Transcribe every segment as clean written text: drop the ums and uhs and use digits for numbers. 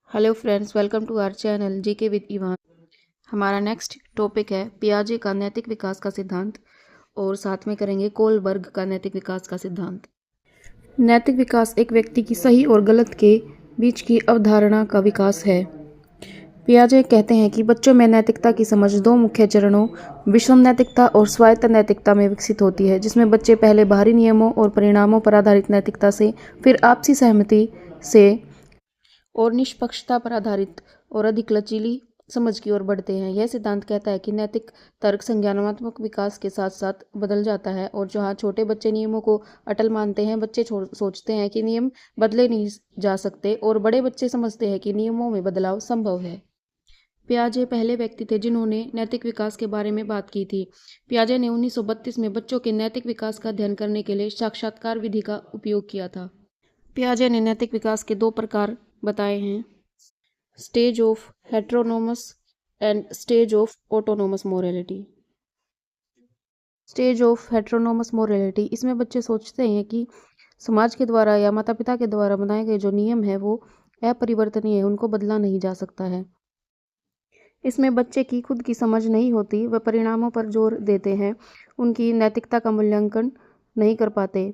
Hello friends, welcome to our channel GK with Ivan. हमारा next topic है पियाजे का नैतिक विकास का सिद्धांत और साथ में करेंगे कोलबर्ग का नैतिक विकास का सिद्धांत। नैतिक विकास एक व्यक्ति की सही और गलत के बीच की अवधारणा का विकास है। पियाजे कहते हैं कि बच्चों में नैतिकता की समझ दो मुख्य चरणों विषम नैतिकता और स्वायत्त नैतिकता में विकसित होती है, जिसमें बच्चे पहले बाहरी नियमों और परिणामों पर आधारित नैतिकता से, फिर आपसी सहमति से और निष्पक्षता पर आधारित और अधिक लचीली समझ की ओर बढ़ते हैं। यह सिद्धांत कहता है कि नैतिक तर्क संज्ञानात्मक विकास के साथ साथ बदल जाता है और जहाँ छोटे बच्चे नियमों को अटल मानते हैं, बच्चे सोचते हैं कि नियम बदले नहीं जा सकते और बड़े बच्चे समझते हैं कि नियमों में बदलाव संभव है। पियाजे पहले व्यक्ति थे जिन्होंने नैतिक विकास के बारे में बात की थी। पियाजे ने 1932 में बच्चों के नैतिक विकास का अध्ययन करने के लिए साक्षात्कार विधि का उपयोग किया था। पियाजे ने नैतिक विकास के दो प्रकार बताए हैं, stage of heteronomous and stage of autonomous morality. Stage of heteronomous morality, इसमें बच्चे सोचते हैं कि समाज के द्वारा या माता पिता के द्वारा बनाए गए जो नियम है वो अपरिवर्तनीय है, उनको बदला नहीं जा सकता है। इसमें बच्चे की खुद की समझ नहीं होती, वह परिणामों पर जोर देते हैं, उनकी नैतिकता का मूल्यांकन नहीं कर पाते।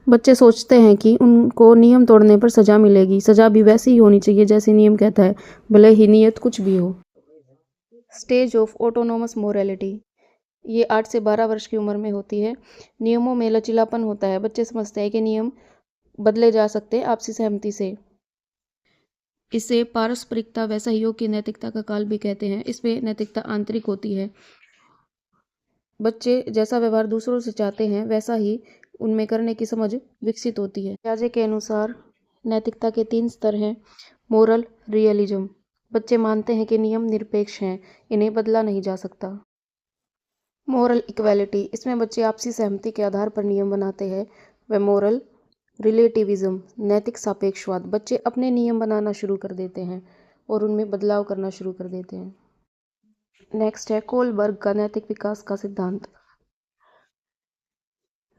बच्चे सोचते हैं कि उनको नियम तोड़ने पर सजा मिलेगी, सजा भी वैसी ही होनी चाहिए जैसी नियम कहता है, भले ही नियत कुछ भी हो। स्टेज ऑफ ऑटोनोमस मोरालिटी, ये 8 से 12 वर्ष की उम्र में होती है। नियमों में लचीलापन होता है, बच्चे समझते हैं कि नियम बदले जा सकते हैं आपसी सहमति से। इसे पारस्परिकता व सहयोग की नैतिकता का काल भी कहते हैं। इसमें नैतिकता आंतरिक होती है, बच्चे जैसा व्यवहार दूसरों से चाहते हैं वैसा ही उनमें करने की समझ विकसित होती है। पियाजे के अनुसार नैतिकता के 3 स्तर हैं। मोरल रियलिज्म, बच्चे मानते हैं कि नियम निरपेक्ष हैं, इन्हें बदला नहीं जा सकता। मोरल इक्वालिटी, इसमें बच्चे आपसी सहमति के आधार पर नियम बनाते हैं। व मोरल रिलेटिविज्म, नैतिक सापेक्षवाद, बच्चे अपने नियम बनाना शुरू कर देते हैं और उनमें बदलाव करना शुरू कर देते हैं। नेक्स्ट है कोलबर्ग का नैतिक विकास का सिद्धांत।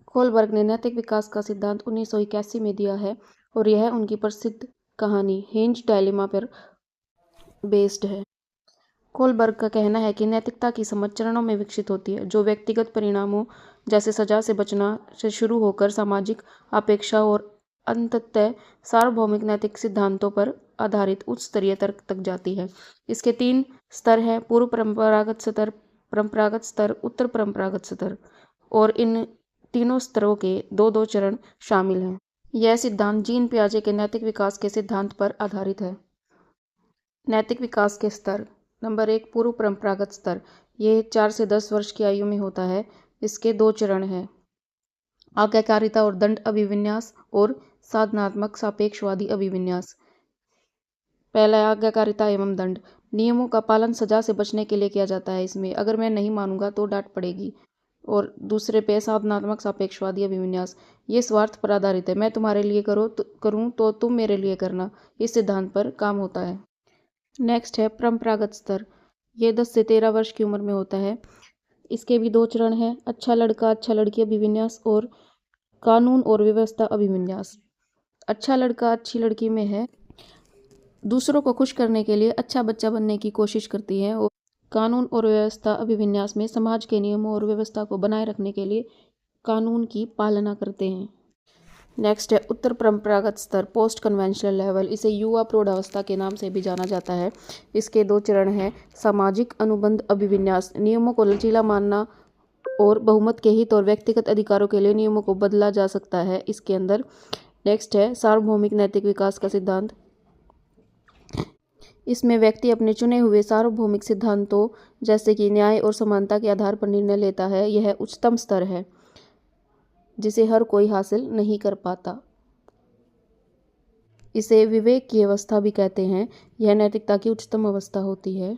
कोलबर्ग ने नैतिक विकास का सिद्धांत 1981 में दिया है और यह उनकी प्रसिद्ध कहानी हिंज डायलेमा पर बेस्ड है। कोलबर्ग का कहना है कि नैतिकता की समझ चरणों में विकसित होती है, जो व्यक्तिगत परिणामों जैसे सजा से बचना से शुरू होकर सामाजिक अपेक्षा और अंततः सार्वभौमिक नैतिक सिद्धांतों पर आधारित उच्च स्तरीय तर्क तक जाती है। इसके 3 स्तर हैं, पूर्व परंपरागत स्तर, परंपरागत स्तर, उत्तर परंपरागत स्तर, और इन तीनों स्तरों के 2-2 चरण शामिल हैं। यह सिद्धांत जीन पियाजे के नैतिक विकास के सिद्धांत पर आधारित है। नैतिक विकास के स्तर, नंबर 1 पूर्व परंपरागत स्तर, ये 4 से 10 वर्ष की आयु में होता है। इसके 2 चरण हैं, आज्ञाकारिता और दंड अभिविन्यास और साधनात्मक सापेक्षवादी अभिविन्यास। पहला है आज्ञाकारिता एवं दंड, नियमों का पालन सजा से बचने के लिए किया जाता है। इसमें अगर मैं नहीं मानूंगा तो डांट पड़ेगी। और दूसरे पे साधनात्मक सापेक्षवादी अभिविन्यास, ये स्वार्थ पर आधारित है, मैं तुम्हारे लिए करूँ तो तुम मेरे लिए करना, इस सिद्धांत पर काम होता है। नेक्स्ट है परंपरागत स्तर, ये 10 से 13 वर्ष की उम्र में होता है। इसके भी 2 चरण हैं, अच्छा लड़का अच्छा लड़की अभिविन्यास और कानून और व्यवस्था अभिविन्यास। अच्छा लड़का अच्छी लड़की में है, दूसरों को खुश करने के लिए अच्छा बच्चा बनने की कोशिश करती है, और कानून और व्यवस्था अभिविन्यास में समाज के नियमों और व्यवस्था को बनाए रखने के लिए कानून की पालना करते हैं। नेक्स्ट है उत्तर परंपरागत स्तर, पोस्ट कन्वेंशनल लेवल, इसे युवा प्रौढ़ावस्था के नाम से भी जाना जाता है। इसके 2 चरण हैं, सामाजिक अनुबंध अभिविन्यास, नियमों को लचीला मानना और बहुमत के हित और व्यक्तिगत अधिकारों के लिए नियमों को बदला जा सकता है इसके अंदर। नेक्स्ट है सार्वभौमिक नैतिक विकास का सिद्धांत, इसमें व्यक्ति अपने चुने हुए सार्वभौमिक सिद्धांतों जैसे कि न्याय और समानता के आधार पर निर्णय लेता है। यह उच्चतम स्तर है जिसे हर कोई हासिल नहीं कर पाता। इसे विवेक की अवस्था भी कहते हैं, यह नैतिकता की उच्चतम अवस्था होती है।